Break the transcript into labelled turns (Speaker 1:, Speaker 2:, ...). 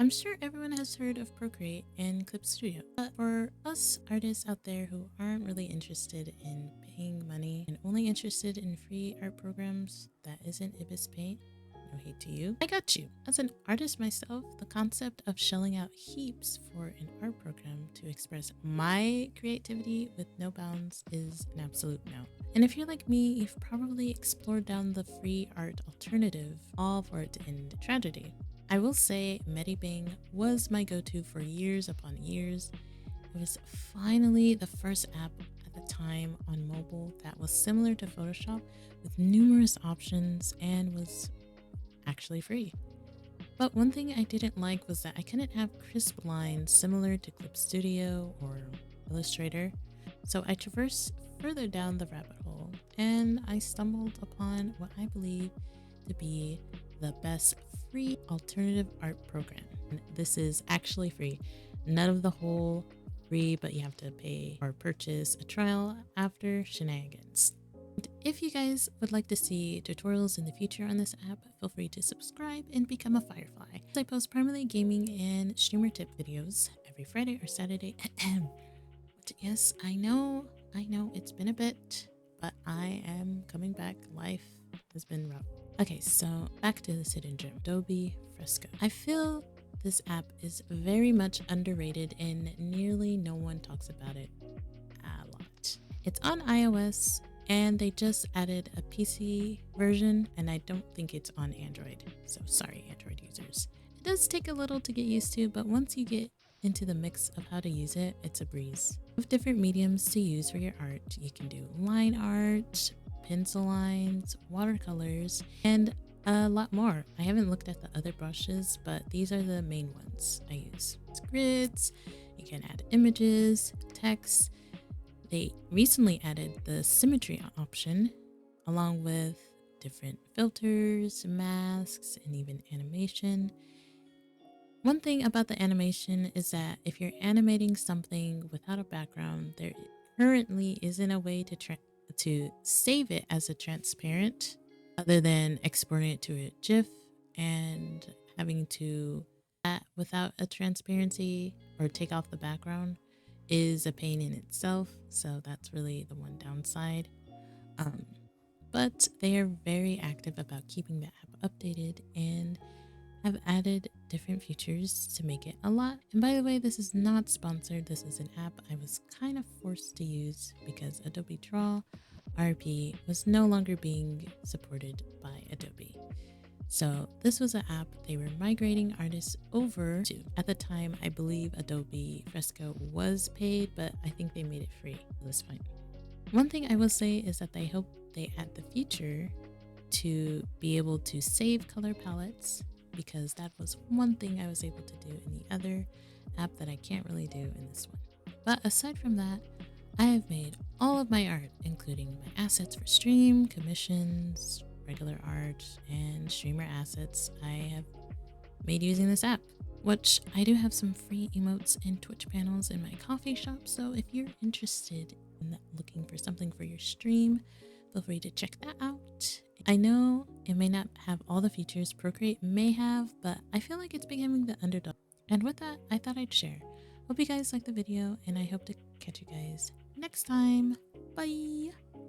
Speaker 1: I'm sure everyone has heard of Procreate and Clip Studio, but for us artists out there who aren't really interested in paying money and only interested in free art programs that isn't Ibis Paint, no hate to you, I got you. As an artist myself, the concept of shelling out heaps for an art program to express my creativity with no bounds is an absolute no. And if you're like me, you've probably explored down the free art alternative, all for it to end in tragedy. I will say Medibang was my go-to for years upon years. It was finally the first app at the time on mobile that was similar to Photoshop with numerous options and was actually free. But one thing I didn't like was that I couldn't have crisp lines similar to Clip Studio or Illustrator. So I traversed further down the rabbit hole and I stumbled upon what I believe to be the best free alternative art program. And this is actually free. None of the whole free, but you have to pay or purchase a trial after shenanigans. And if you guys would like to see tutorials in the future on this app, feel free to subscribe and become a Firefly. I post primarily gaming and streamer tip videos every Friday or Saturday. But yes, I know it's been a bit, but I am coming back. Life has been rough. Okay, so back to this hidden gem, Adobe Fresco. I feel this app is very much underrated and nearly no one talks about it a lot. It's on iOS and they just added a PC version and I don't think it's on Android. So sorry, Android users. It does take a little to get used to, but once you get into the mix of how to use it, it's a breeze. With different mediums to use for your art, you can do line art, pencil lines, watercolors, and a lot more. I haven't looked at the other brushes, but these are the main ones I use. It's grids, you can add images, text. They recently added the symmetry option along with different filters, masks, and even animation. One thing about the animation is that if you're animating something without a background, there currently isn't a way to save it as a transparent other than exporting it to a GIF and having to without a transparency or take off the background is a pain in itself. So that's really the one downside. But they are very active about keeping the app updated and have added different features to make it a lot. And by the way, this is not sponsored. This is an app I was kind of forced to use because Adobe Draw RP was no longer being supported by Adobe. So this was an app they were migrating artists over to. At the time, I believe Adobe Fresco was paid, but I think they made it free. It was fine. One thing I will say is that I hope they add the feature to be able to save color palettes, because that was one thing I was able to do in the other app that I can't really do in this one. But aside from that, I have made all of my art, including my assets for stream, commissions, regular art, and streamer assets I have made using this app, which I do have some free emotes and Twitch panels in my coffee shop. So if you're interested in looking for something for your stream, feel free to check that out. I know it may not have all the features Procreate may have, but I feel like it's becoming the underdog. And with that, I thought I'd share. Hope you guys liked the video, and I hope to catch you guys next time. Bye!